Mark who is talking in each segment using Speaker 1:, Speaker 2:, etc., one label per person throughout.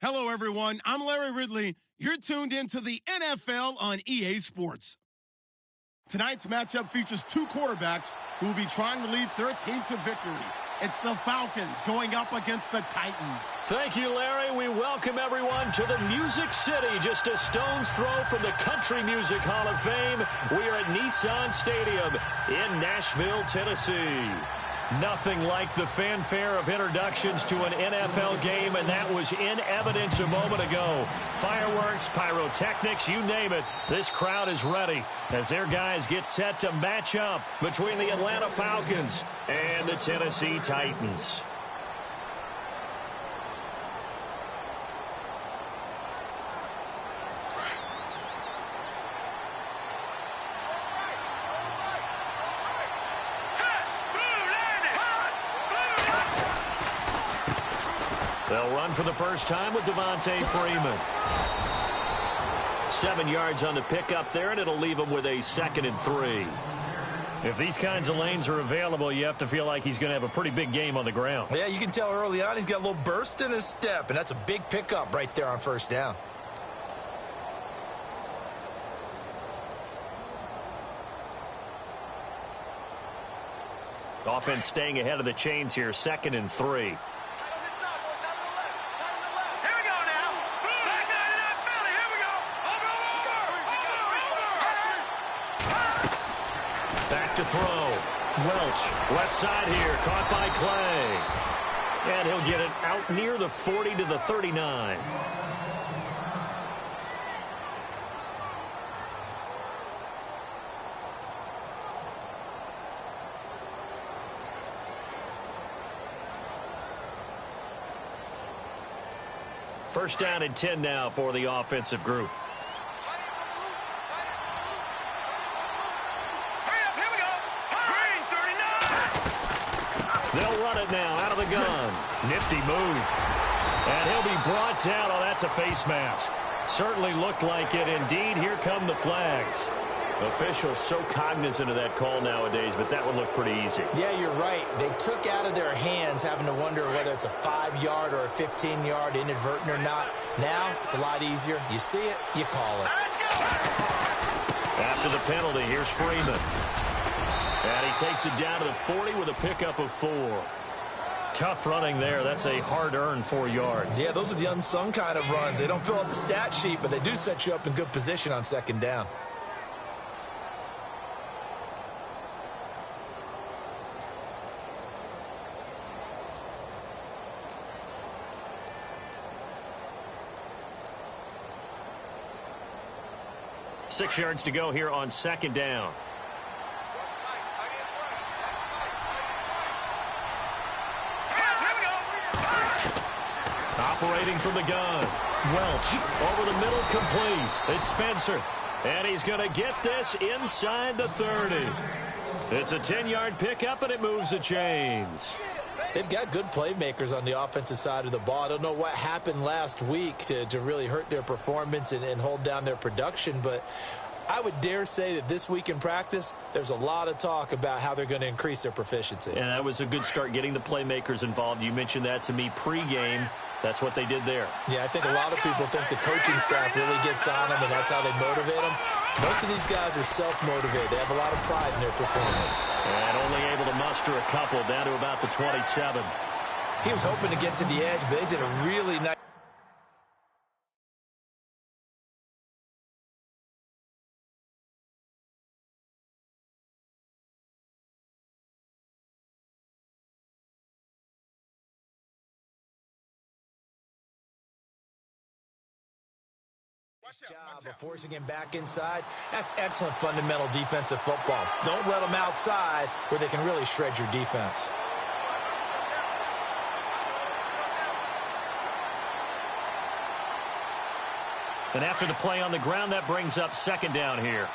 Speaker 1: Hello, everyone. I'm Larry Ridley. You're tuned into the NFL on EA Sports. Tonight's matchup features two quarterbacks who will be trying to lead their team to victory. It's the Falcons going up against the Titans.
Speaker 2: Thank you, Larry. We welcome everyone to the Music City, just a stone's throw from the Country Music Hall of Fame. We are at Nissan Stadium in Nashville, Tennessee. Nothing like the fanfare of introductions to an NFL game, and that was in evidence a moment ago. Fireworks, pyrotechnics, you name it. This crowd is ready as their guys get set to match up between the Atlanta Falcons and the Tennessee Titans. They'll run for the first time with Devontae Freeman. 7 yards on the pickup there, and it'll leave him with a 2nd and 3. If these kinds of lanes are available, you have to feel like he's going to have a pretty big game on the ground.
Speaker 3: Yeah, you can tell early on he's got a little burst in his step, and that's a big pickup right there on first down.
Speaker 2: Offense staying ahead of the chains here, 2nd and 3. Back to throw. Welch, left side here, caught by Clay. And he'll get it out near the 40 to the 39. First down and 10 now for the offensive group. They'll run it now out of the gun. Nifty move. And he'll be brought down. Oh, that's a face mask. Certainly looked like it. Indeed, here come the flags. Officials so cognizant of that call nowadays, but that would look pretty easy.
Speaker 3: Yeah, you're right. They took out of their hands having to wonder whether it's a 5-yard or a 15-yard inadvertent or not. Now, it's a lot easier. You see it, you call it.
Speaker 2: After the penalty, here's Freeman. And he takes it down to the 40 with a pickup of 4. Tough running there. That's a hard-earned 4 yards.
Speaker 3: Yeah, those are the unsung kind of runs. They don't fill up the stat sheet, but they do set you up in good position on 2nd down.
Speaker 2: Six yards to go here on 2nd down. Operating from the gun. Welch over the middle, complete. It's Spencer. And he's going to get this inside the 30. It's a 10-yard pickup, and it moves the chains.
Speaker 3: They've got good playmakers on the offensive side of the ball. I don't know what happened last week to really hurt their performance and hold down their production, but I would dare say that this week in practice, there's a lot of talk about how they're going to increase their proficiency.
Speaker 2: And that was a good start getting the playmakers involved. You mentioned that to me pregame. That's what they did there.
Speaker 3: Yeah, I think a lot of people think the coaching staff really gets on them, and that's how they motivate them. Most of these guys are self-motivated. They have a lot of pride in their performance.
Speaker 2: And only able to muster a couple down to about the 27.
Speaker 3: He was hoping to get to the edge, but they did a really nice job of forcing him back inside. That's excellent fundamental defensive football. Don't let them outside where they can really shred your defense.
Speaker 2: And after the play on the ground, that brings up 2nd down here.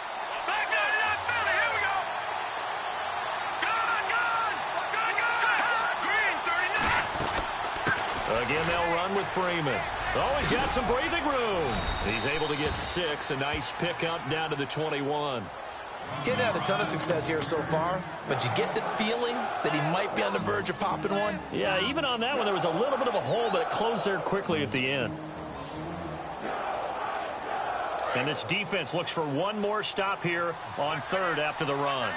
Speaker 2: Again, they'll run with Freeman. Oh, he's got some breathing room. He's able to get 6. A nice pickup down to the 21.
Speaker 3: Getting had a ton of success here so far, but you get the feeling that he might be on the verge of popping one?
Speaker 2: Yeah, even on that one, there was a little bit of a hole, but it closed there quickly at the end. And this defense looks for one more stop here on third after the run.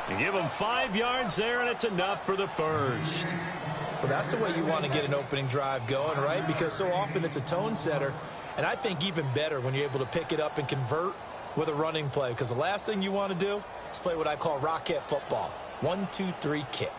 Speaker 2: You give them 5 yards there, and it's enough for the first.
Speaker 3: Well, that's the way you want to get an opening drive going, right? Because so often it's a tone setter. And I think even better when you're able to pick it up and convert with a running play. Because the last thing you want to do is play what I call rocket football. 1, 2, 3, kick.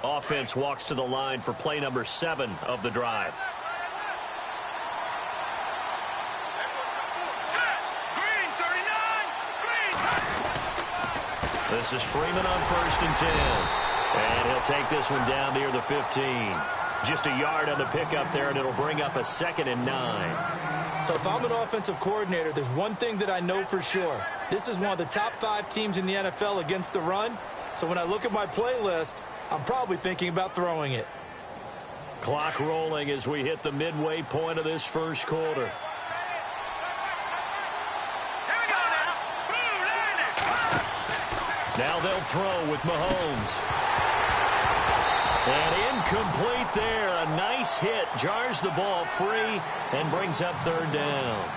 Speaker 2: Offense walks to the line for play number 7 of the drive. This is Freeman on 1st and 10. And he'll take this one down near the 15. Just a yard on the pickup there, and it'll bring up a 2nd and 9.
Speaker 3: So if I'm an offensive coordinator, there's one thing that I know for sure. This is one of the top 5 teams in the NFL against the run. So when I look at my playlist, I'm probably thinking about throwing it.
Speaker 2: Clock rolling as we hit the midway point of this first quarter. Now they'll throw with Mahomes. And incomplete there. A nice hit. Jars the ball free and brings up 3rd down.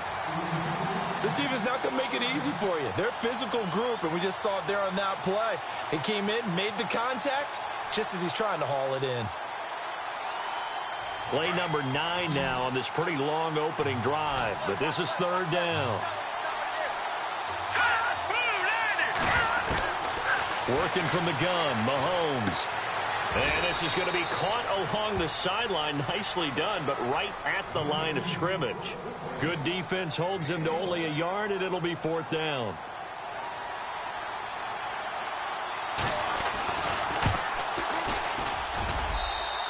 Speaker 3: This team is not going to make it easy for you. They're a physical group, and we just saw it there on that play. He came in, made the contact, just as he's trying to haul it in.
Speaker 2: Play number 9 now on this pretty long opening drive. But this is 3rd down. Working from the gun, Mahomes. And this is going to be caught along the sideline. Nicely done, but right at the line of scrimmage. Good defense holds him to only a yard, and it'll be 4th down.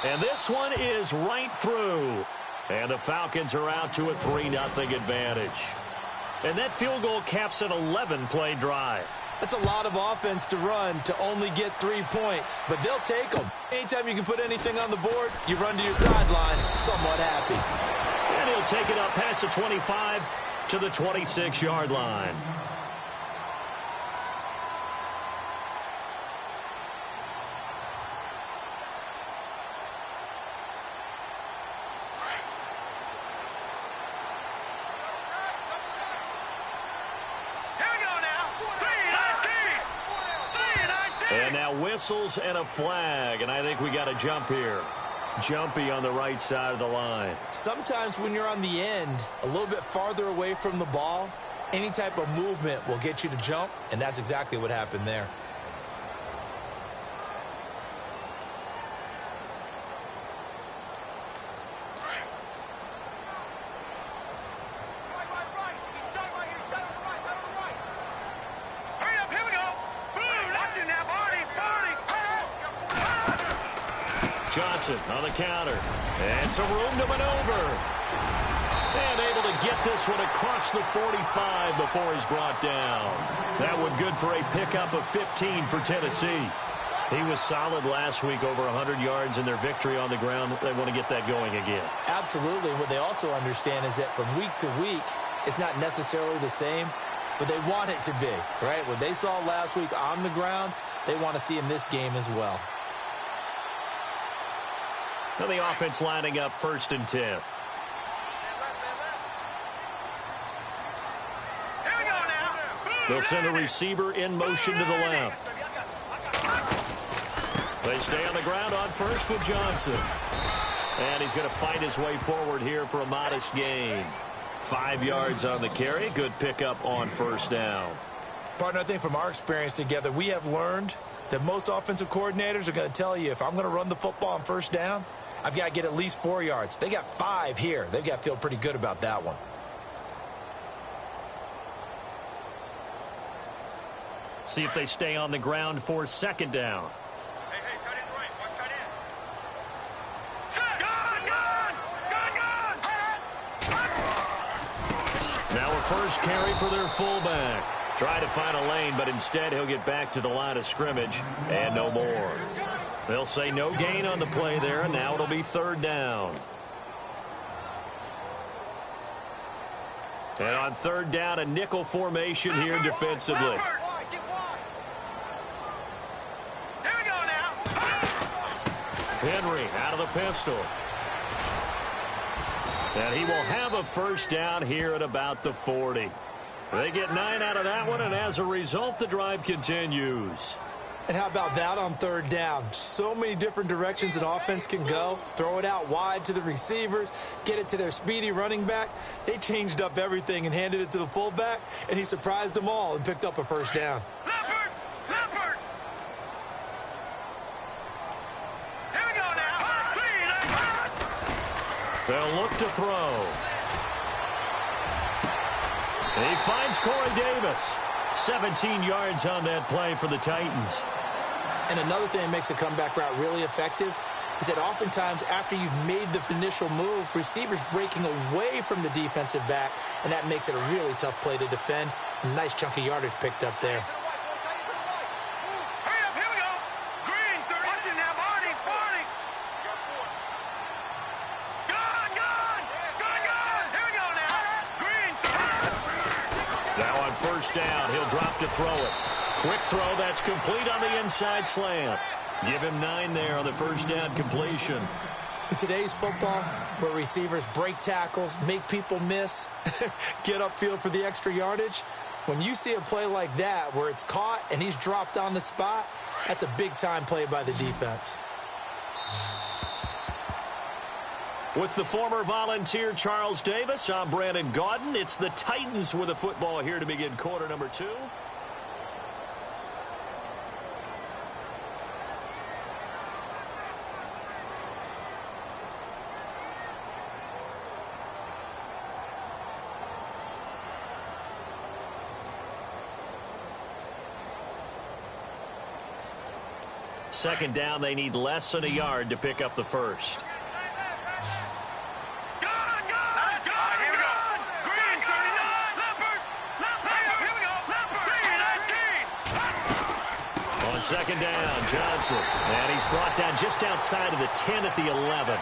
Speaker 2: And this one is right through. And the Falcons are out to a 3-0 advantage. And that field goal caps an 11-play drive.
Speaker 3: That's a lot of offense to run to only get 3 points, but they'll take them. Anytime you can put anything on the board, you run to your sideline somewhat happy.
Speaker 2: And he'll take it up past the 25 to the 26-yard line. And now whistles and a flag, and I think we got a jump here. Jumpy on the right side of the line.
Speaker 3: Sometimes when you're on the end, a little bit farther away from the ball, any type of movement will get you to jump, and that's exactly what happened there.
Speaker 2: Johnson on the counter. And some room to maneuver. And able to get this one across the 45 before he's brought down. That one good for a pickup of 15 for Tennessee. He was solid last week, over 100 yards in their victory on the ground. They want to get that going again.
Speaker 3: Absolutely. What they also understand is that from week to week, it's not necessarily the same, but they want it to be, right? What they saw last week on the ground, they want to see in this game as well.
Speaker 2: Now the offense lining up 1st and 10. They'll send a receiver in motion to the left. They stay on the ground on 1st with Johnson. And he's going to fight his way forward here for a modest gain. 5 yards on the carry. Good pickup on 1st down.
Speaker 3: Partner, I think from our experience together, we have learned that most offensive coordinators are going to tell you, if I'm going to run the football on 1st down, I've got to get at least 4 yards. They got 5 here. They've got to feel pretty good about that one.
Speaker 2: See if they stay on the ground for 2nd down.
Speaker 4: Hey, tight end's right. Watch tight end.
Speaker 2: Now a first carry for their fullback. Try to find a lane, but instead he'll get back to the line of scrimmage and no more. They'll say no gain on the play there, and now it'll be 3rd down. And on third down, a nickel formation here defensively. Henry out of the pistol. And he will have a first down here at about the 40. They get 9 out of that one, and as a result, the drive continues.
Speaker 3: And how about that on third down? So many different directions an offense can go. Throw it out wide to the receivers, get it to their speedy running back. They changed up everything and handed it to the fullback, and he surprised them all and picked up a first down.
Speaker 4: Leopard! Here we go now.
Speaker 2: They'll look to throw. And he finds Corey Davis. 17 yards on that play for the Titans.
Speaker 3: And another thing that makes a comeback route really effective is that oftentimes after you've made the initial move, receivers breaking away from the defensive back, and that makes it a really tough play to defend. A nice chunk of yardage picked up there.
Speaker 4: Hurry up, here we go. Green, 30. Watch it now, Barney. Gone. Here we go now. Green, 30.
Speaker 2: Now on first down, he'll drop to throw it. Quick throw, that's complete on the inside slant. Give him 9 there on the first down completion.
Speaker 3: In today's football, where receivers break tackles, make people miss, get upfield for the extra yardage, when you see a play like that where it's caught and he's dropped on the spot, that's a big-time play by the defense.
Speaker 2: With the former Volunteer Charles Davis, I'm Brandon Gaudin. It's the Titans with the football here to begin quarter number 2. Second down, they need less than a yard to pick up the first. Second down, Johnson. And he's brought down just outside of the 10 at the 11.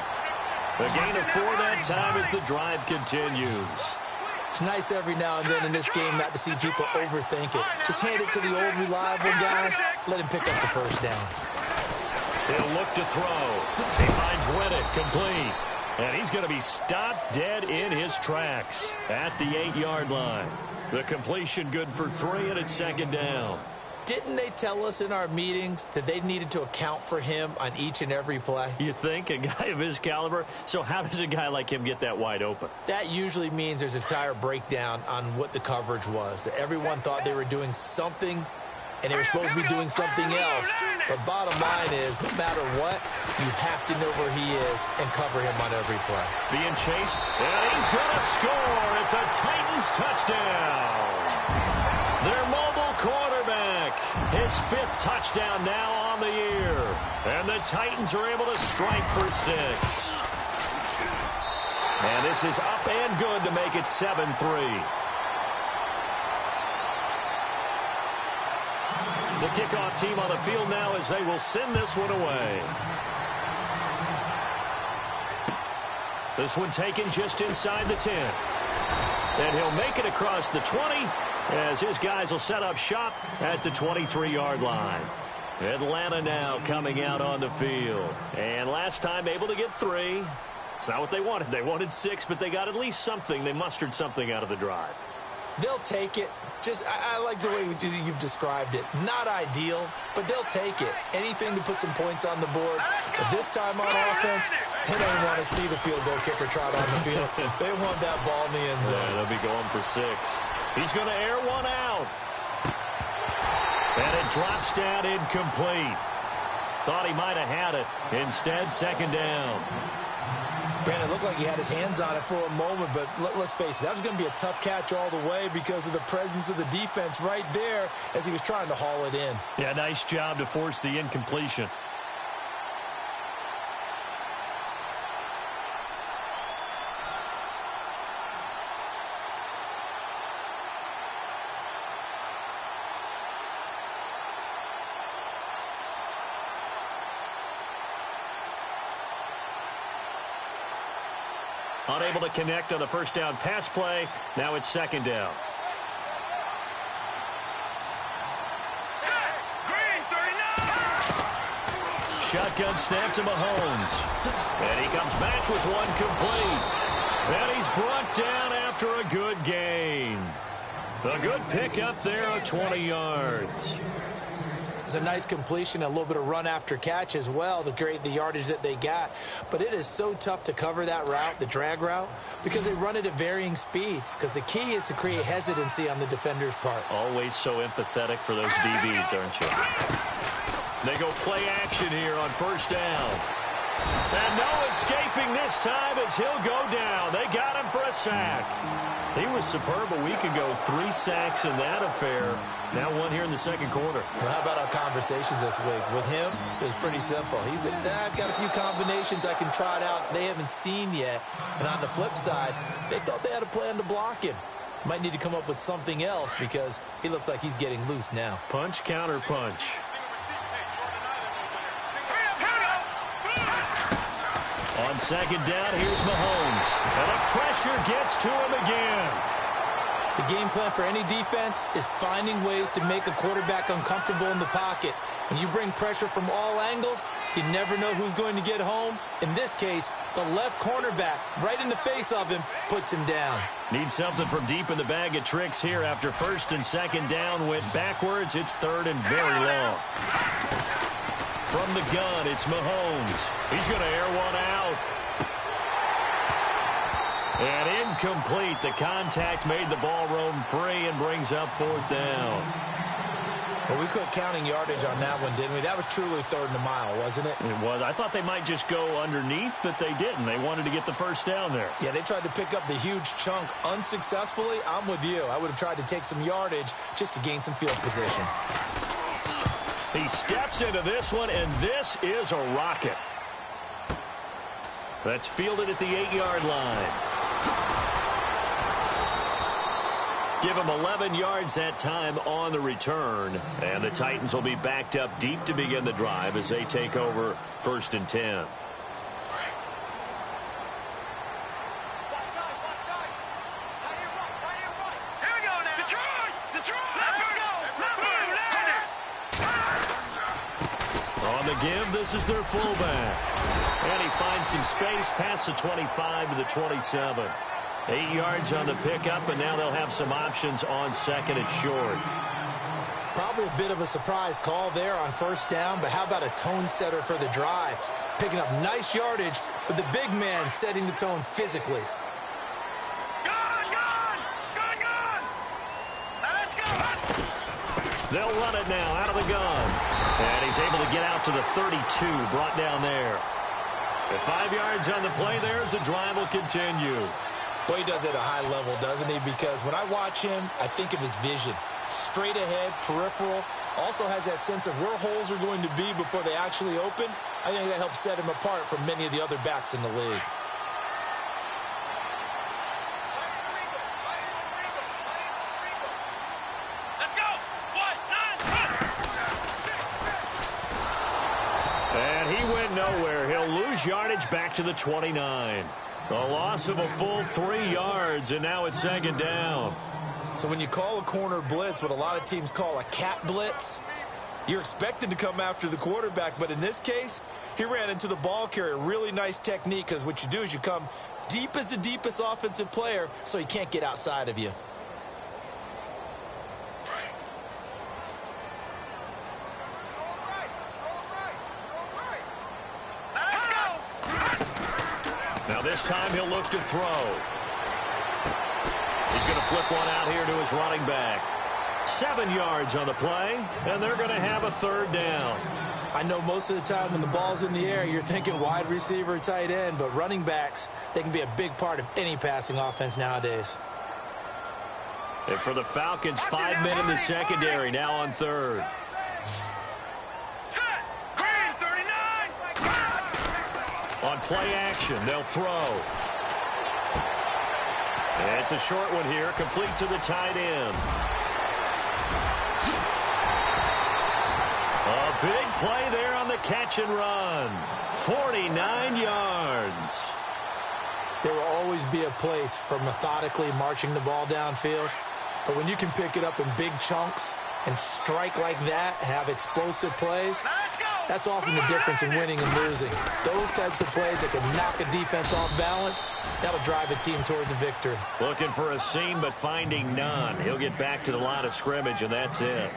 Speaker 2: A gain of 4 that time as the drive continues.
Speaker 3: It's nice every now and then in this game not to see people overthink it. Just hand it to the old reliable guy. Let him pick up the first down.
Speaker 2: He'll look to throw. He finds Whitted complete. And he's going to be stopped dead in his tracks at the 8-yard line. The completion good for 3, and it's second down.
Speaker 3: Didn't they tell us in our meetings that they needed to account for him on each and every play?
Speaker 2: You think? A guy of his caliber? So how does a guy like him get that wide open?
Speaker 3: That usually means there's a entire breakdown on what the coverage was. That everyone thought they were doing something, and they were supposed to be doing something else. But bottom line is, no matter what, you have to know where he is and cover him on every play.
Speaker 2: Being chased, and he's going to score. It's a Titans touchdown. Their mobile quarterback, his 5th touchdown now on the year. And the Titans are able to strike for 6. And this is up and good to make it 7-3. The kickoff team on the field now as they will send this one away. This one taken just inside the 10. And he'll make it across the 20 as his guys will set up shop at the 23-yard line. Atlanta now coming out on the field. And last time able to get 3. It's not what they wanted. They wanted 6, but they got at least something. They mustered something out of the drive.
Speaker 3: They'll take it. Just, I like the way you've described it. Not ideal, but they'll take it. Anything to put some points on the board. But this time on offense, they don't want to see the field goal kicker trot on the field. They want that ball in the end zone.
Speaker 2: Yeah, they'll be going for 6. He's going to air one out. And it drops down incomplete. Thought he might have had it. Instead, second down.
Speaker 3: Brandon, it looked like he had his hands on it for a moment, but let's face it, that was going to be a tough catch all the way because of the presence of the defense right there as he was trying to haul it in.
Speaker 2: Yeah, nice job to force the incompletion. Unable to connect on the first down pass play. Now it's second down.
Speaker 4: Green 39.
Speaker 2: Shotgun snap to Mahomes. And he comes back with one complete. And he's brought down after a good gain. A good pickup there of 20 yards.
Speaker 3: It's a nice completion, a little bit of run after catch as well to create the yardage that they got. But it is so tough to cover that route, the drag route, because they run it at varying speeds. Because the key is to create hesitancy on the defender's part.
Speaker 2: Always so empathetic for those DBs, aren't you? They go play action here on first down. And no escaping this time as he'll go down. They got him for a sack. He was superb a week ago. 3 sacks in that affair. Now one here in the second quarter.
Speaker 3: Well, how about our conversations this week? With him, it was pretty simple. He said, I've got a few combinations I can try it out they haven't seen yet. And on the flip side, they thought they had a plan to block him. Might need to come up with something else because he looks like he's getting loose now.
Speaker 2: Punch, counter punch. On second down, here's Mahomes. And the pressure gets to him again.
Speaker 3: The game plan for any defense is finding ways to make a quarterback uncomfortable in the pocket. When you bring pressure from all angles, you never know who's going to get home. In this case, the left cornerback, right in the face of him, puts him down.
Speaker 2: Need something from deep in the bag of tricks here after first and second down went backwards. It's third and very long. From the gun, it's Mahomes. He's going to air one out. And incomplete. The contact made the ball roam free and brings up fourth down.
Speaker 3: Well, we quit counting yardage on that one, didn't we? That was truly third and a mile, wasn't it?
Speaker 2: It was. I thought they might just go underneath, but they didn't. They wanted to get the first down there.
Speaker 3: Yeah, they tried to pick up the huge chunk unsuccessfully. I'm with you. I would have tried to take some yardage just to gain some field position.
Speaker 2: He steps into this one, and this is a rocket. That's fielded at the 8-yard line. Give him 11 yards that time on the return. And the Titans will be backed up deep to begin the drive as they take over first and 10. Give, this is their fullback. And he finds some space past the 25 to the 27. 8 yards on the pickup, and now they'll have some options on second and short.
Speaker 3: Probably a bit of a surprise call there on first down, but how about a tone setter for the drive? Picking up nice yardage, but the big man setting the tone physically.
Speaker 4: Let's go.
Speaker 2: They'll run it now out of the gun. And he's able to get out to the 32, brought down there. At 5 yards on the play there as the drive will continue.
Speaker 3: Boy, he does it at a high level, doesn't he? Because when I watch him, I think of his vision. Straight ahead, peripheral. Also has that sense of where holes are going to be before they actually open. I think that helps set him apart from many of the other backs in the league.
Speaker 2: Yardage back to the 29. A loss of a full 3 yards, and now it's second down.
Speaker 3: So when you call a corner blitz, what a lot of teams call a cat blitz, you're expected to come after the quarterback, but in this case, he ran into the ball carrier. Really nice technique, because what you do is you come deep as the deepest offensive player so he can't get outside of you.
Speaker 2: Now this time he'll look to throw. He's going to flip one out here to his running back. 7 yards on the play, and they're going to have a third down.
Speaker 3: I know most of the time when the ball's in the air, you're thinking wide receiver, tight end, but running backs, they can be a big part of any passing offense nowadays.
Speaker 2: And for the Falcons, 5 men in the secondary now on third. On play action, they'll throw. It's a short one here, complete to the tight end. A big play there on the catch and run. 49 yards.
Speaker 3: There will always be a place for methodically marching the ball downfield. But when you can pick it up in big chunks and strike like that, have explosive plays, that's often the difference in winning and losing. Those types of plays that can knock a defense off balance, that'll drive a team towards a victory.
Speaker 2: Looking for a seam, but finding none. He'll get back to the line of scrimmage, and that's it.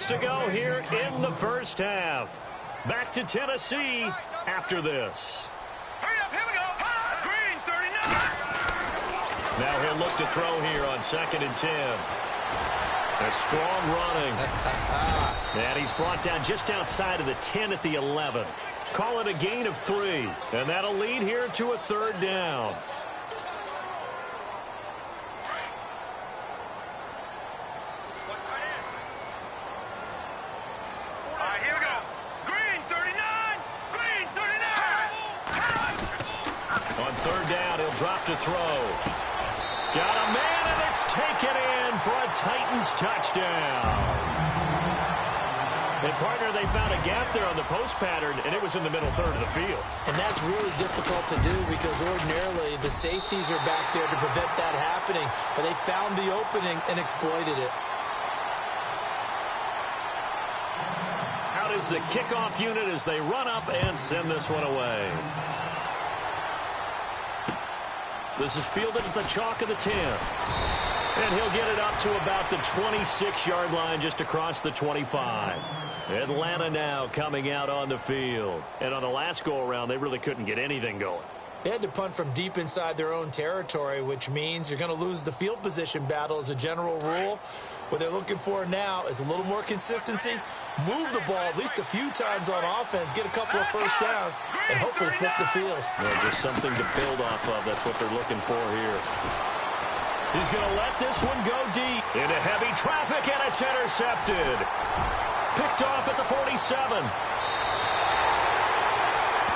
Speaker 2: To go here in the first half. Back to Tennessee after this.
Speaker 4: Hurry up, here we go. Green, 39.
Speaker 2: Now he'll look to throw here on 2nd and 10. A strong running. And he's brought down just outside of the 10 at the 11. Call it a gain of 3. And that'll lead here to a 3rd down. Drop to throw. Got a man, and it's taken in for a Titans touchdown. And, partner, they found a gap there on the post pattern, and it was in the middle third of the field.
Speaker 3: And that's really difficult to do because ordinarily the safeties are back there to prevent that happening. But they found the opening and exploited it.
Speaker 2: Out is the kickoff unit as they run up and send this one away. This is fielded at the chalk of the 10. And he'll get it up to about the 26-yard line just across the 25. Atlanta now coming out on the field. And on the last go-around, they really couldn't get anything going.
Speaker 3: They had to punt from deep inside their own territory, which means you're going to lose the field position battle as a general rule. What they're looking for now is a little more consistency, move the ball at least a few times on offense, get a couple of first downs, and hopefully flip the field.
Speaker 2: Yeah, just something to build off of. That's what they're looking for here. He's going to let this one go deep into heavy traffic, and it's intercepted. Picked off at the 47.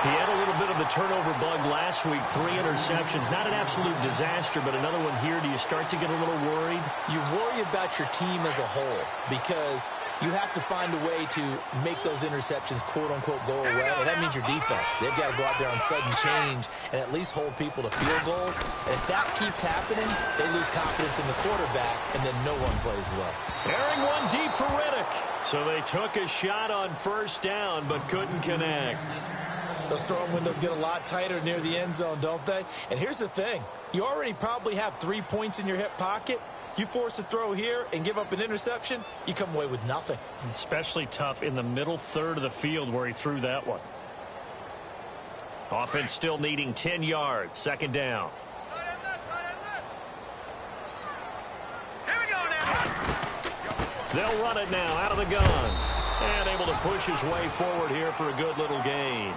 Speaker 2: He had a little bit of the turnover bug last week, 3 interceptions. Not an absolute disaster, but another one here. Do you start to get a little worried?
Speaker 3: You worry about your team as a whole because you have to find a way to make those interceptions, quote-unquote, go away, and that means your defense. They've got to go out there on sudden change and at least hold people to field goals. And if that keeps happening, they lose confidence in the quarterback, and then no one plays well.
Speaker 2: Airing one deep for Riddick. So they took a shot on first down but couldn't connect.
Speaker 3: Those throwing windows get a lot tighter near the end zone, don't they? And here's the thing. You already probably have 3 points in your hip pocket. You force a throw here and give up an interception, you come away with nothing.
Speaker 2: Especially tough in the middle third of the field where he threw that one. Offense still needing 10 yards. 2nd down.
Speaker 4: Here we go now.
Speaker 2: They'll run it now out of the gun. And able to push his way forward here for a good little gain.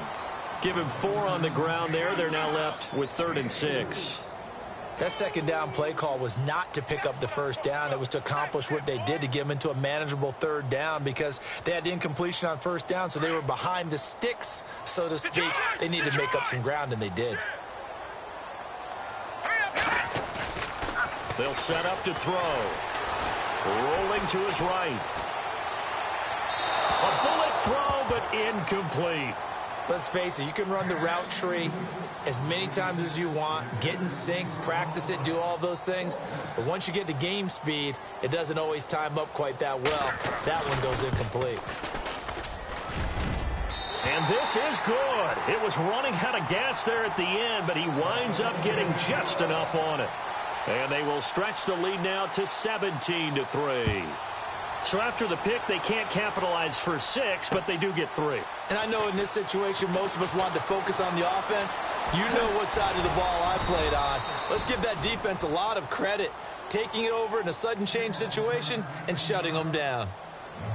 Speaker 2: Give him 4 on the ground there. They're now left with 3rd and 6.
Speaker 3: That 2nd down play call was not to pick up the first down. It was to accomplish what they did to get them into a manageable 3rd down because they had incompletion on first down, so they were behind the sticks, so to speak. They needed to make up some ground, and they did.
Speaker 2: They'll set up to throw. Rolling to his right. A bullet throw, but incomplete.
Speaker 3: Let's face it, you can run the route tree as many times as you want, get in sync, practice it, do all those things. But once you get to game speed, it doesn't always time up quite that well. That one goes incomplete.
Speaker 2: And this is good. It was running out of gas there at the end, but he winds up getting just enough on it. And they will stretch the lead now to 17-3. So after the pick, they can't capitalize for 6, but they do get 3.
Speaker 3: And I know in this situation, most of us want to focus on the offense. You know what side of the ball I played on. Let's give that defense a lot of credit, taking it over in a sudden change situation and shutting them down.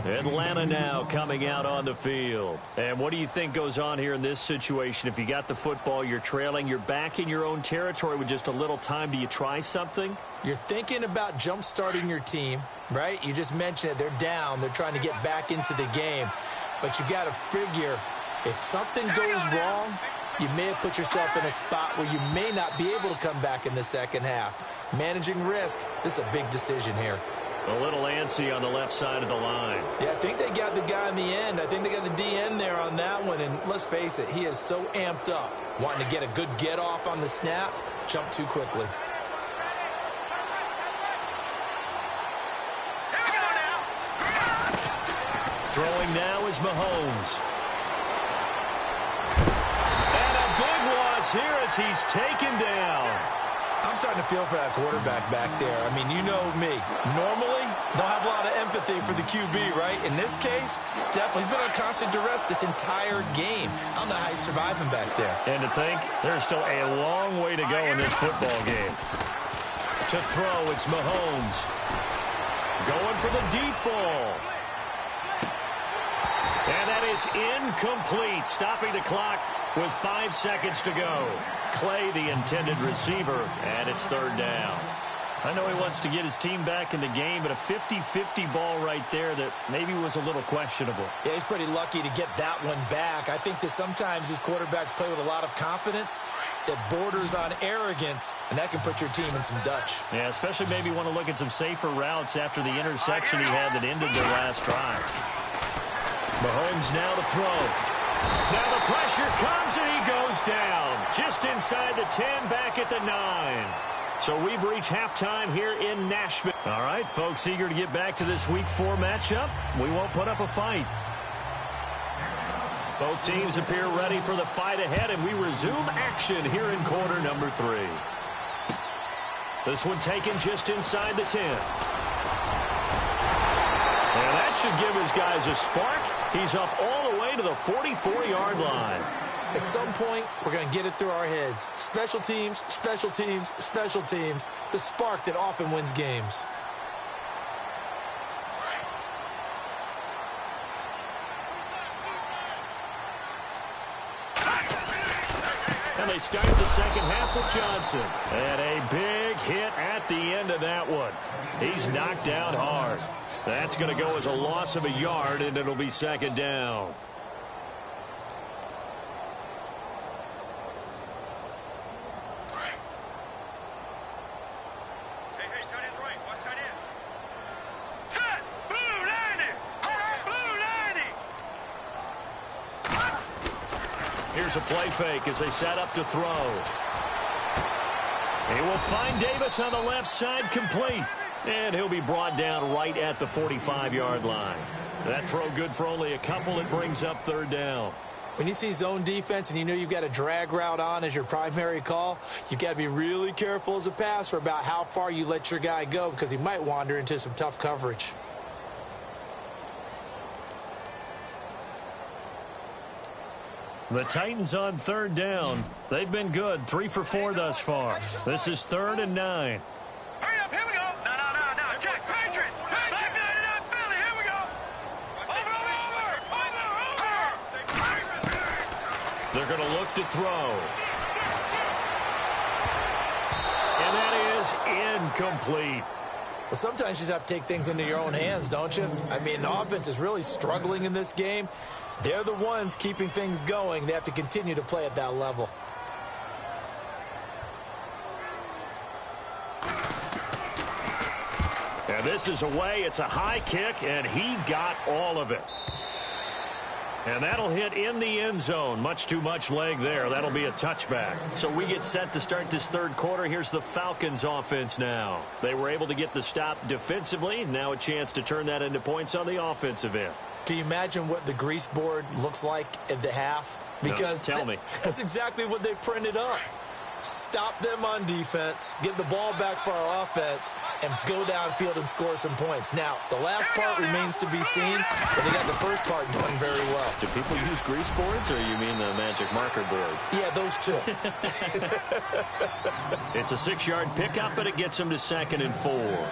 Speaker 2: Atlanta now coming out on the field. And what do you think goes on here in this situation? If you got the football, you're trailing, you're back in your own territory with just a little time. Do you try something?
Speaker 3: You're thinking about jump-starting your team, right? You just mentioned it. They're down. They're trying to get back into the game. But you got to figure if something goes wrong, you may have put yourself in a spot where you may not be able to come back in the second half. Managing risk, this is a big decision here.
Speaker 2: A little antsy on the left side of the line.
Speaker 3: Yeah, I think they got the guy in the end. I think they got the DN there on that one. And let's face it, he is so amped up, wanting to get a good get off on the snap, jump too quickly.
Speaker 2: Throwing now is Mahomes. And a big loss here as he's taken down.
Speaker 3: I'm starting to feel for that quarterback back there. I mean, you know me. Normally, don't have a lot of empathy for the QB, right? In this case, definitely. He's been on constant duress this entire game. I don't know how he's surviving back there.
Speaker 2: And to think, there's still a long way to go in this football game. To throw, it's Mahomes. Going for the deep ball. And that is incomplete, stopping the clock with 5 seconds to go. Clay, the intended receiver, and it's third down. I know he wants to get his team back in the game, but a 50-50 ball right there that maybe was a little questionable.
Speaker 3: Yeah, he's pretty lucky to get that one back. I think that sometimes these quarterbacks play with a lot of confidence that borders on arrogance, and that can put your team in some Dutch.
Speaker 2: Yeah, especially maybe want to look at some safer routes after the interception he had that ended their last drive. Mahomes now to throw. Now the pressure comes and he goes down. Just inside the 10, back at the 9. So we've reached halftime here in Nashville. All right, folks, eager to get back to this Week 4 matchup. We won't put up a fight. Both teams appear ready for the fight ahead, and we resume action here in quarter number 3. This one taken just inside the 10. And that should give his guys a spark. He's up all the way to the 44-yard line.
Speaker 3: At some point, we're going to get it through our heads. Special teams, special teams, special teams. The spark that often wins games.
Speaker 2: And they start the second half with Johnson. And a big hit at the end of that one. He's knocked down hard. That's going to go as a loss of a yard, and it'll be second down. Here's a play fake as they set up to throw. He will find Davis on the left side, complete. And he'll be brought down right at the 45-yard line. That throw good for only a couple. It brings up third down.
Speaker 3: When you see zone defense and you know you've got a drag route on as your primary call, you've got to be really careful as a passer about how far you let your guy go because he might wander into some tough coverage.
Speaker 2: The Titans on third down. They've been good, 3 for 4 thus far. This is 3rd and 9.
Speaker 4: Hurry up, here we go. No. Check, Patriot. Philly, here we go. Over.
Speaker 2: They're going to look to throw. And that is incomplete.
Speaker 3: Well, sometimes you just have to take things into your own hands, don't you? I mean, the offense is really struggling in this game. They're the ones keeping things going. They have to continue to play at that level.
Speaker 2: And this is away. It's a high kick, and he got all of it. And that'll hit in the end zone. Much too much leg there. That'll be a touchback. So we get set to start this third quarter. Here's the Falcons offense now. They were able to get the stop defensively. Now a chance to turn that into points on the offensive end.
Speaker 3: Can you imagine what the grease board looks like at the half? Because
Speaker 2: no, tell me.
Speaker 3: That's exactly what they printed up. Stop them on defense, get the ball back for our offense, and go downfield and score some points. Now, the last part remains to be seen, but they got the first part done very well.
Speaker 2: Do people use grease boards, or you mean the magic marker boards?
Speaker 3: Yeah, those two.
Speaker 2: It's a 6-yard pickup, but it gets them to 2nd and 4.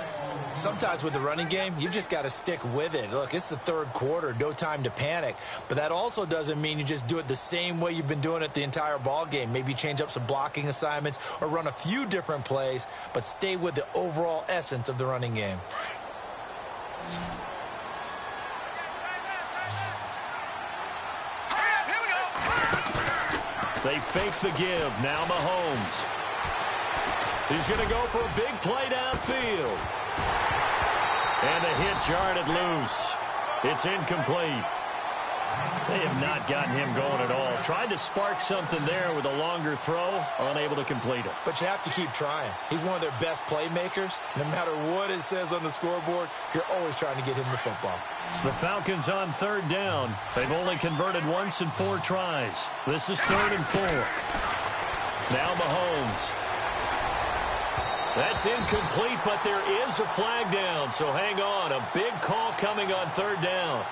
Speaker 3: Sometimes with the running game, you've just got to stick with it. Look, it's the third quarter, no time to panic. But that also doesn't mean you just do it the same way you've been doing it the entire ball game. Maybe change up some blocking assignments or run a few different plays, but stay with the overall essence of the running game.
Speaker 2: They fake the give. Now Mahomes. He's going to go for a big play downfield. And the hit jarred it loose. It's incomplete. They have not gotten him going at all. Tried to spark something there with a longer throw, unable to complete it.
Speaker 3: But you have to keep trying. He's one of their best playmakers. No matter what it says on the scoreboard, you're always trying to get him the football.
Speaker 2: The Falcons on third down. They've only converted once in 4 tries. This is 3rd and 4. Now Mahomes. That's incomplete, but there is a flag down, so hang on. A big call coming on 3rd down.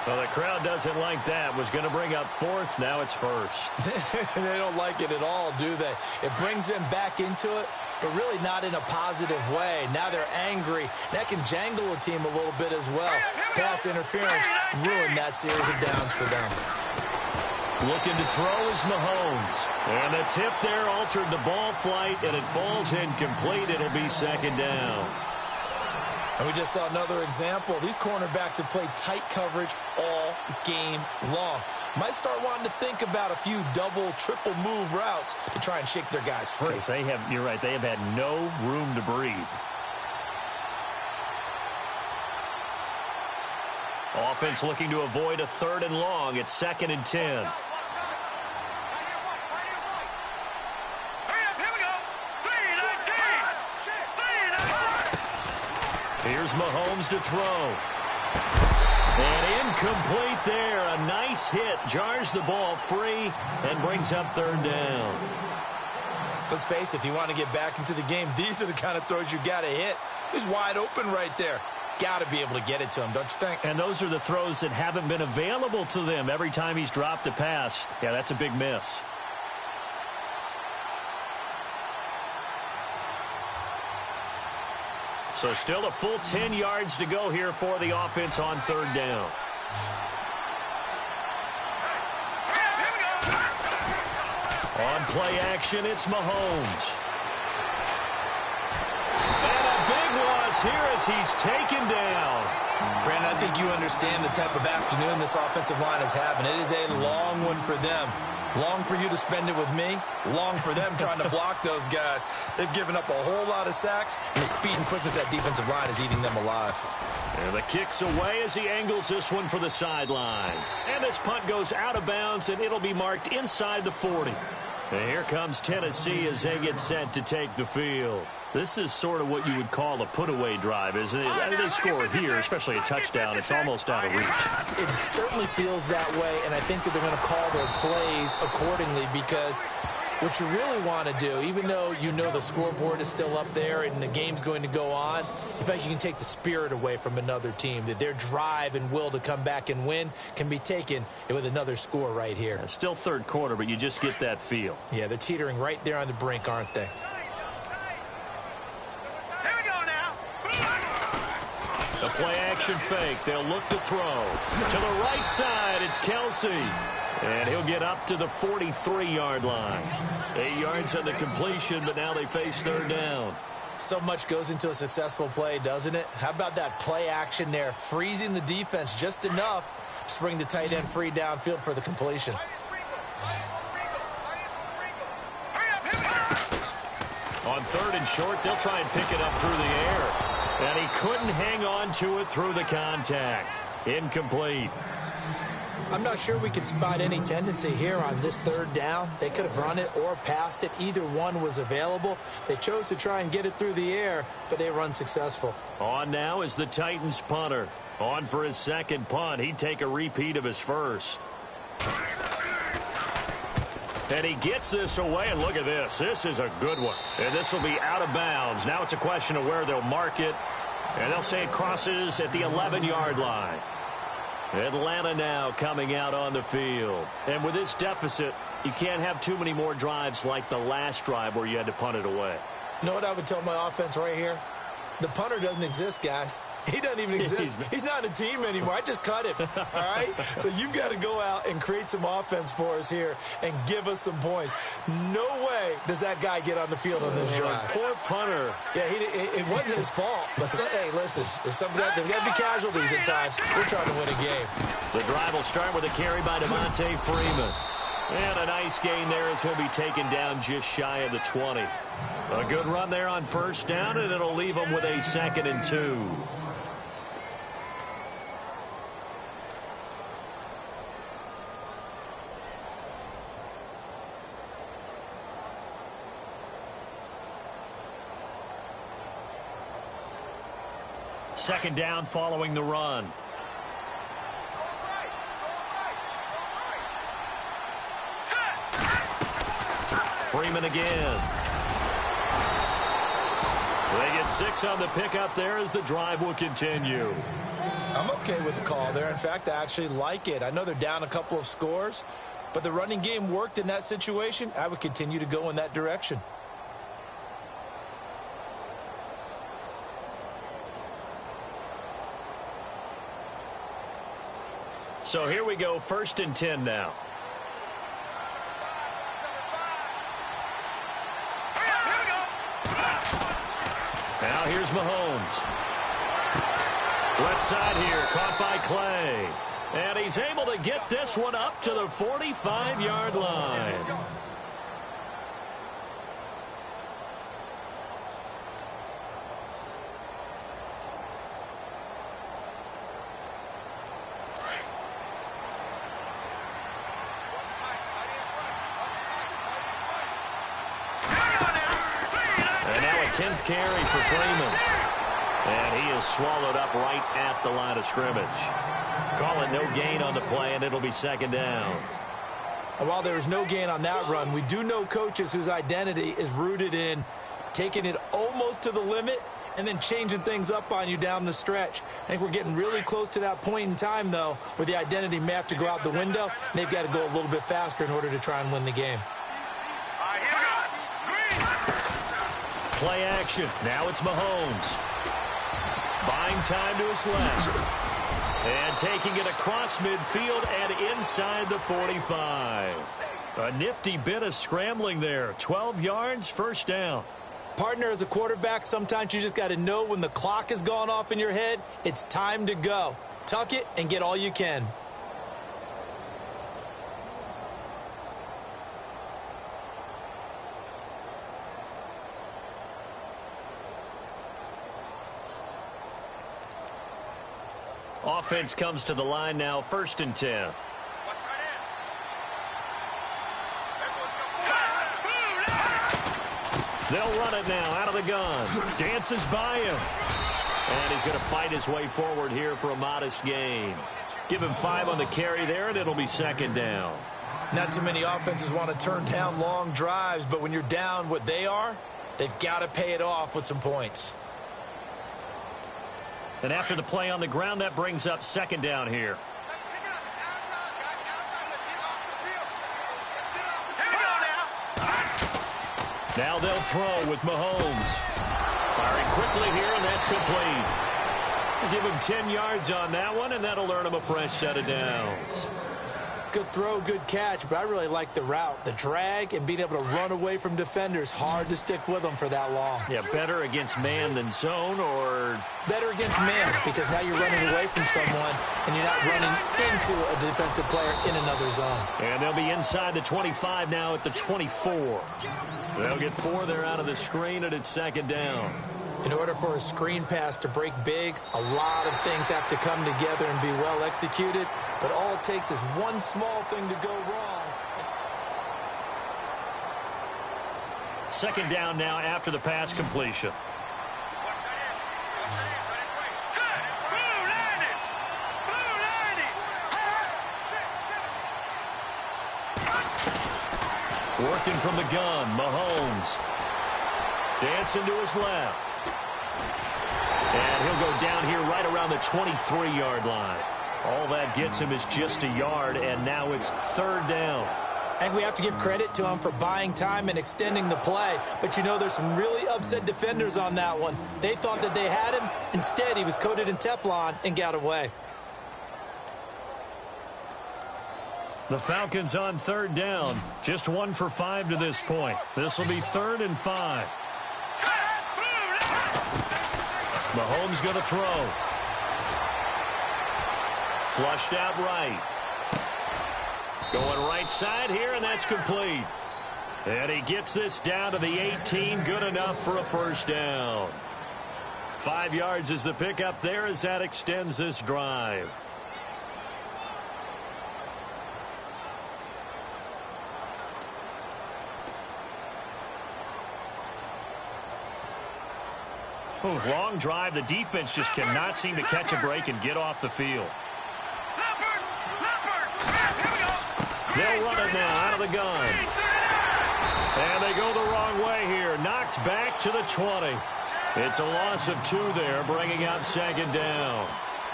Speaker 2: Well, the crowd doesn't like that. Was going to bring up 4th. Now it's 1st.
Speaker 3: They don't like it at all, do they? It brings them back into it, but really not in a positive way. Now they're angry. That can jangle a team a little bit as well. Pass interference ruined that series of downs for them.
Speaker 2: Looking to throw is Mahomes. And the tip there altered the ball flight, and it falls incomplete. It'll be 2nd down.
Speaker 3: And we just saw another example. These cornerbacks have played tight coverage all game long. Might start wanting to think about a few double, triple move routes to try and shake their guys free.
Speaker 2: You're right, they have had no room to breathe. Offense looking to avoid a 3rd and long. It's 2nd and 10. Here's Mahomes to throw. And incomplete there. A nice hit. Jars the ball free and brings up 3rd down.
Speaker 3: Let's face it, if you want to get back into the game, these are the kind of throws you got to hit. He's wide open right there. Got to be able to get it to him, don't you think?
Speaker 2: And those are the throws that haven't been available to them every time he's dropped a pass. Yeah, that's a big miss. So still a full 10 yards to go here for the offense on 3rd down. On play action, it's Mahomes. And a big loss here as he's taken down.
Speaker 3: Brandon, I think you understand the type of afternoon this offensive line is having. It is a long one for them. Long for you to spend it with me. Long for them trying to block those guys. They've given up a whole lot of sacks, and the speed and quickness of that defensive line is eating them alive.
Speaker 2: And the kick's away as he angles this one for the sideline. And this punt goes out of bounds, and it'll be marked inside the 40. And here comes Tennessee as they get set to take the field. This is sort of what you would call a put-away drive, isn't it? I mean, they score here, especially a touchdown. It's almost out of reach.
Speaker 3: It certainly feels that way, and I think that they're going to call their plays accordingly because what you really want to do, even though you know the scoreboard is still up there and the game's going to go on, in fact, you can take the spirit away from another team, that their drive and will to come back and win can be taken with another score right here.
Speaker 2: It's still 3rd quarter, but you just get that feel.
Speaker 3: Yeah, they're teetering right there on the brink, aren't they?
Speaker 2: The play-action fake. They'll look to throw. To the right side, it's Kelsey. And he'll get up to the 43-yard line. 8 yards on the completion, but now they face 3rd down.
Speaker 3: So much goes into a successful play, doesn't it? How about that play action there? Freezing the defense just enough to bring the tight end free downfield for the completion.
Speaker 2: On 3rd and short, they'll try and pick it up through the air. And he couldn't hang on to it through the contact. Incomplete.
Speaker 3: I'm not sure we could spot any tendency here on this 3rd down. They could have run it or passed it. Either one was available. They chose to try and get it through the air, but they were unsuccessful.
Speaker 2: On now is the Titans punter. On for his 2nd punt. He'd take a repeat of his 1st. And he gets this away, and look at this. This is a good one. And this will be out of bounds. Now it's a question of where they'll mark it. And they'll say it crosses at the 11-yard line. Atlanta now coming out on the field. And with this deficit, you can't have too many more drives like the last drive where you had to punt it away.
Speaker 3: You know what I would tell my offense right here? The punter doesn't exist, guys. He doesn't even exist. He's not a team anymore. I just cut him. All right? So you've got to go out and create some offense for us here and give us some points. No way does that guy get on the field on this drive.
Speaker 2: Poor punter.
Speaker 3: Yeah, it wasn't his fault. But, hey, listen, there's got to be casualties at times. We're trying to win a game.
Speaker 2: The drive will start with a carry by Devontae Freeman. And a nice gain there as he'll be taken down just shy of the 20. A good run there on 1st down, and it'll leave him with a 2nd and 2. Second down following the run. Freeman again. They get 6 on the pickup there as the drive will continue.
Speaker 3: I'm okay with the call there. In fact, I actually like it. I know they're down a couple of scores, but the running game worked in that situation. I would continue to go in that direction.
Speaker 2: So here we go, 1st and 10 now. Now here's Mahomes. Left side here, caught by Clay. And he's able to get this one up to the 45-yard line. And now a 10th carry for Freeman. And he is swallowed up right at the line of scrimmage. Call it no gain on the play, and it'll be 2nd down.
Speaker 3: And while there is no gain on that run, we do know coaches whose identity is rooted in taking it almost to the limit and then changing things up on you down the stretch. I think we're getting really close to that point in time, though, where the identity may have to go out the window, and they've got to go a little bit faster in order to try and win the game.
Speaker 2: Play action. Now it's Mahomes. Buying time to his left. And taking it across midfield and inside the 45. A nifty bit of scrambling there. 12 yards, 1st down.
Speaker 3: Partner, as a quarterback, sometimes you just got to know when the clock has gone off in your head, it's time to go. Tuck it and get all you can.
Speaker 2: Offense comes to the line now, 1st and 10. They'll run it now out of the gun. Dances by him. And he's going to fight his way forward here for a modest gain. Give him 5 on the carry there, and it'll be 2nd down.
Speaker 3: Not too many offenses want to turn down long drives, but when you're down what they are, they've got to pay it off with some points.
Speaker 2: And after the play on the ground, that brings up 2nd down here. Now they'll throw with Mahomes. Firing quickly here, and that's complete. We'll give him 10 yards on that one, and that'll earn him a fresh set of downs.
Speaker 3: Good throw, good catch, but I really like the route. The drag and being able to run away from defenders, hard to stick with them for that long.
Speaker 2: Yeah, better against man than zone, or...
Speaker 3: Better against man, because now you're running away from someone, and you're not running into a defensive player in another zone.
Speaker 2: And they'll be inside the 25 now at the 24. They'll get 4 there out of the screen, and it's 2nd down.
Speaker 3: In order for a screen pass to break big, a lot of things have to come together and be well executed. But all it takes is one small thing to go wrong.
Speaker 2: 2nd down now after the pass completion. Working from the gun, Mahomes. Dancing to his left. And he'll go down here right around the 23-yard line. All that gets him is just a yard, and now it's 3rd down.
Speaker 3: I think we have to give credit to him for buying time and extending the play. But, you know, there's some really upset defenders on that one. They thought that they had him. Instead, he was coated in Teflon and got away.
Speaker 2: The Falcons on 3rd down. Just 1 for 5 to this point. This will be 3rd and 5. Mahomes going to throw. Flushed out right. Going right side here, and that's complete. And he gets this down to the 18. Good enough for a 1st down. 5 yards is the pickup there as that extends this drive. Ooh, long drive. The defense just cannot seem to catch a break and get off the field. They'll run it now out of the gun. And they go the wrong way here. Knocked back to the 20. It's a loss of 2 there, bringing out second down.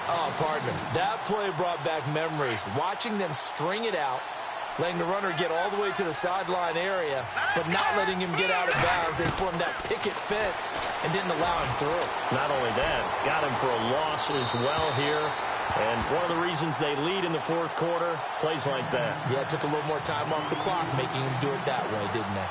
Speaker 3: Oh, partner, that play brought back memories. Watching them string it out, letting the runner get all the way to the sideline area, but not letting him get out of bounds. They formed that picket fence and didn't allow him through.
Speaker 2: Not only that, got him for a loss as well here. And one of the reasons they lead in the fourth quarter, plays like that.
Speaker 3: Yeah, it took a little more time off the clock, making him do it that way, didn't they?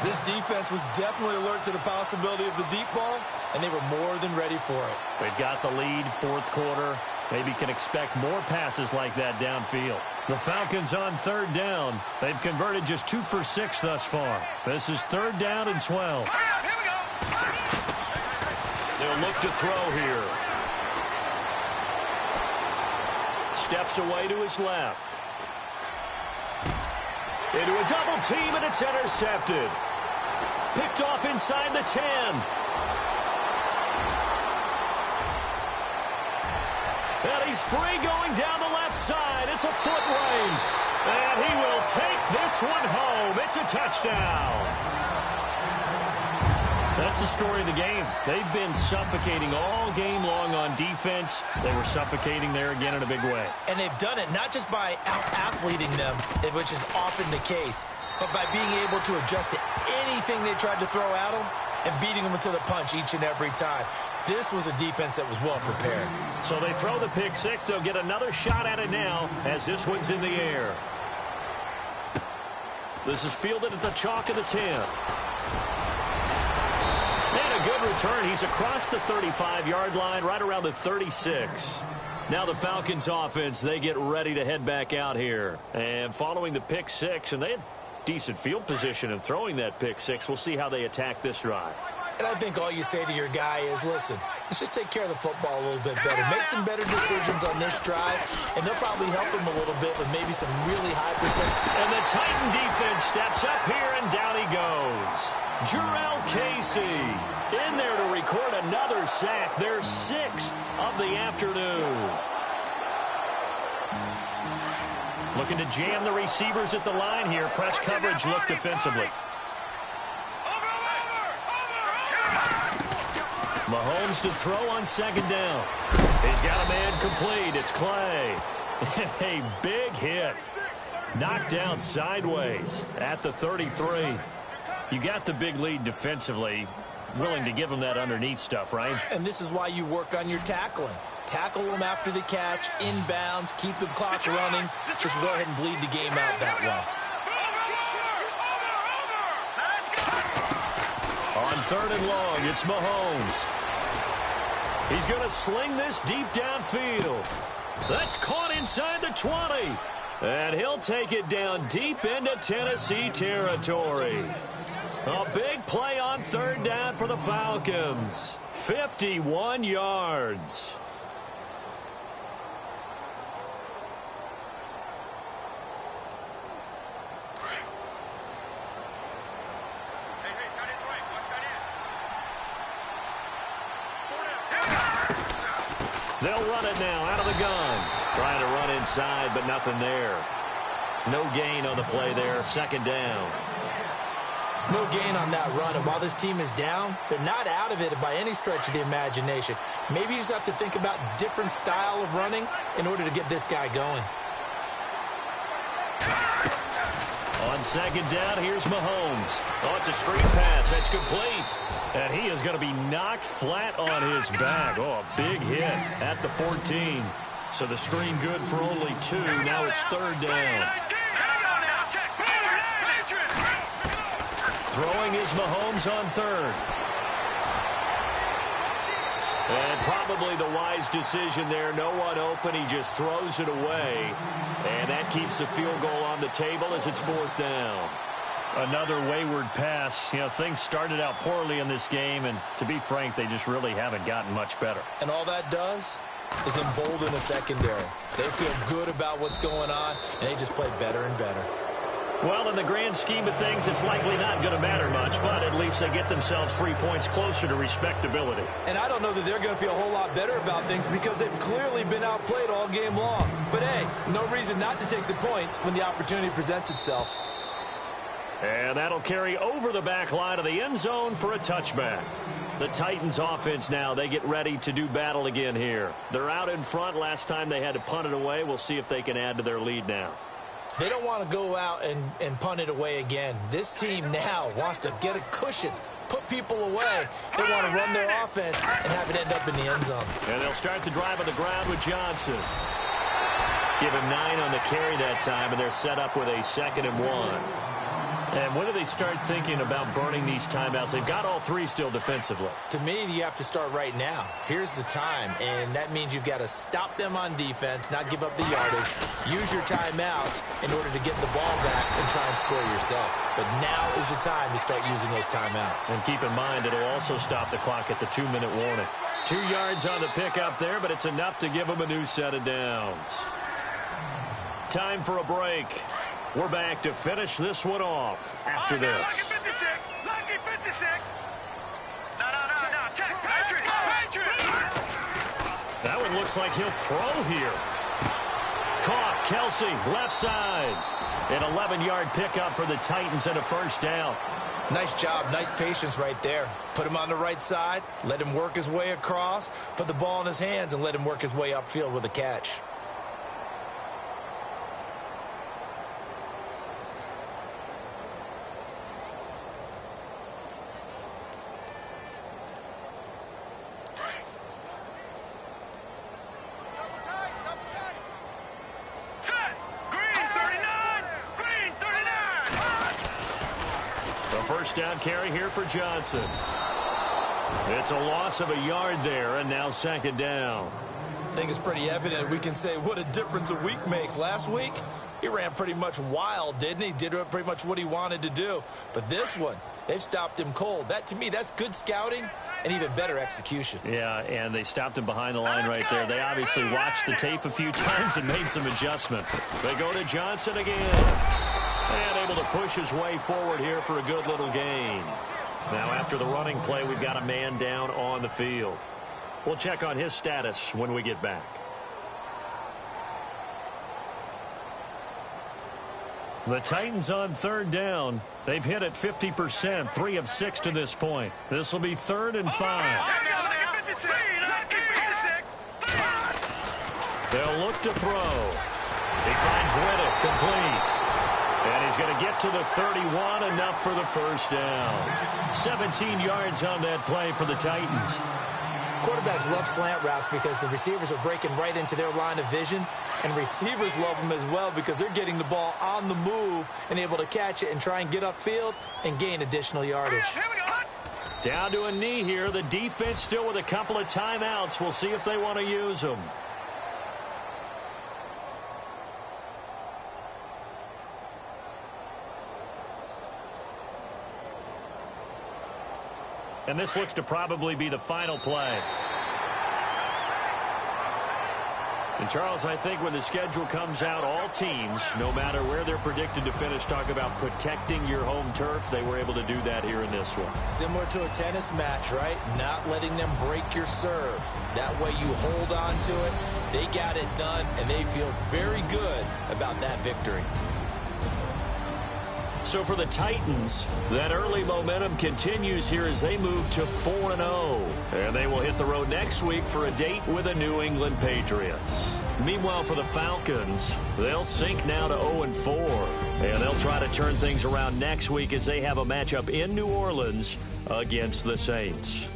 Speaker 3: This defense was definitely alert to the possibility of the deep ball, and they were more than ready for it.
Speaker 2: They've got the lead, fourth quarter. Maybe can expect more passes like that downfield. The Falcons on third down. They've converted just 2 for 6 thus far. This is 3rd down and 12. They'll look to throw here. Steps away to his left. Into a double team, and it's intercepted. Picked off inside the 10. And he's free going down the left side. It's a foot race. And he will take this one home. It's a touchdown. That's the story of the game. They've been suffocating all game long on defense. They were suffocating there again in a big way.
Speaker 3: And they've done it not just by out-athleting them, which is often the case, but by being able to adjust to anything they tried to throw at them and beating them to the punch each and every time. This was a defense that was well prepared.
Speaker 2: So they throw the pick six. They'll get another shot at it now as this one's in the air. This is fielded at the chalk of the 10. And a good return. He's across the 35-yard line, right around the 36. Now the Falcons offense, they get ready to head back out here. And following the pick six, and they had decent field position in throwing that pick six. We'll see how they attack this drive.
Speaker 3: And I think all you say to your guy is, listen, let's just take care of the football a little bit better. Make some better decisions on this drive, and they'll probably help him a little bit with maybe some really high percent.
Speaker 2: And the Titan defense steps up here, and down he goes. Jarrell Casey in there to record another sack, their 6th of the afternoon. Looking to jam the receivers at the line here. Press coverage look defensively. Mahomes to throw on second down. He's got a man complete. It's Clay. A big hit. Knocked down sideways at the 33. You got the big lead defensively. Willing to give him that underneath stuff, right?
Speaker 3: And this is why you work on your tackling. Tackle them after the catch, inbounds, keep the clock running. Just go ahead and bleed the game out that way.
Speaker 2: On 3rd and long, it's Mahomes. He's going to sling this deep downfield. That's caught inside the 20. And he'll take it down deep into Tennessee territory. A big play on 3rd down for the Falcons. 51 yards. They'll run it now out of the gun. Trying to run inside, but nothing there. No gain on the play there. 2nd down.
Speaker 3: No gain on that run. And while this team is down, they're not out of it by any stretch of the imagination. Maybe you just have to think about different style of running in order to get this guy going.
Speaker 2: On 2nd down, here's Mahomes. Oh, it's a screen pass. That's complete. And he is going to be knocked flat on his back. Oh, a big hit at the 14. So the screen good for only 2. Now it's 3rd down. Throwing is Mahomes on 3rd. And probably the wise decision there. No one open. He just throws it away. And that keeps the field goal on the table as it's 4th down. Another wayward pass. You know, things started out poorly in this game, and to be frank, they just really haven't gotten much better.
Speaker 3: And all that does is embolden a secondary. They feel good about what's going on, and they just play better and better.
Speaker 2: Well, in the grand scheme of things, it's likely not going to matter much, but at least they get themselves 3 points closer to respectability.
Speaker 3: And I don't know that they're going to feel a whole lot better about things because they've clearly been outplayed all game long. But, hey, no reason not to take the points when the opportunity presents itself.
Speaker 2: And that'll carry over the back line of the end zone for a touchback. The Titans offense now, they get ready to do battle again here. They're out in front. Last time they had to punt it away. We'll see if they can add to their lead now.
Speaker 3: They don't want to go out and punt it away again. This team now wants to get a cushion, put people away. They want to run their offense and have it end up in the end zone.
Speaker 2: And they'll start the drive on the ground with Johnson. Give him 9 on the carry that time, and they're set up with a 2nd and 1. And when do they start thinking about burning these timeouts? They've got all 3 still defensively.
Speaker 3: To me, you have to start right now. Here's the time, and that means you've got to stop them on defense, not give up the yardage, use your timeouts in order to get the ball back and try and score yourself. But now is the time to start using those timeouts.
Speaker 2: And keep in mind, it'll also stop the clock at the 2-minute warning. 2 yards on the pickup there, but it's enough to give them a new set of downs. Time for a break. We're back to finish this one off after this.
Speaker 4: Lucky 56. Lucky 56. No. Check. Patriot.
Speaker 2: That one looks like he'll throw here. Caught. Kelsey, left side. An 11-yard pickup for the Titans and a first down.
Speaker 3: Nice job. Nice patience right there. Put him on the right side. Let him work his way across. Put the ball in his hands and let him work his way upfield with a catch.
Speaker 2: First down carry here for Johnson. It's a loss of a yard there, and now 2nd down.
Speaker 3: I think it's pretty evident. We can say what a difference a week makes. Last week, he ran pretty much wild, didn't he? Did pretty much what he wanted to do. But this one, they've stopped him cold. That, to me, that's good scouting and even better execution.
Speaker 2: Yeah, and they stopped him behind the line right there. They obviously watched the tape a few times and made some adjustments. They go to Johnson again. And able to push his way forward here for a good little gain. Now, after the running play, we've got a man down on the field. We'll check on his status when we get back. The Titans on 3rd down. They've hit it 50%, 3 of 6 to this point. This will be 3rd and 5. They'll look to throw. He finds Riddick, complete. And he's going to get to the 31, enough for the first down. 17 yards on that play for the Titans.
Speaker 3: Quarterbacks love slant routes because the receivers are breaking right into their line of vision, and receivers love them as well because they're getting the ball on the move and able to catch it and try and get upfield and gain additional yardage.
Speaker 2: Down to a knee here. The defense still with a couple of timeouts. We'll see if they want to use them. And this looks to probably be the final play. And, Charles, I think when the schedule comes out, all teams, no matter where they're predicted to finish, talk about protecting your home turf. They were able to do that here in this one.
Speaker 3: Similar to a tennis match, right? Not letting them break your serve. That way you hold on to it. They got it done, and they feel very good about that victory.
Speaker 2: So for the Titans, that early momentum continues here as they move to 4-0. And they will hit the road next week for a date with the New England Patriots. Meanwhile, for the Falcons, they'll sink now to 0-4. And they'll try to turn things around next week as they have a matchup in New Orleans against the Saints.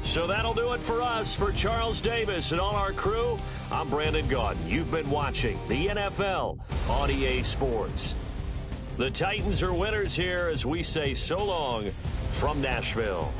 Speaker 2: So that'll do it for us. For Charles Davis and all our crew, I'm Brandon Gaudin. You've been watching the NFL on EA Sports. The Titans are winners here as we say so long from Nashville.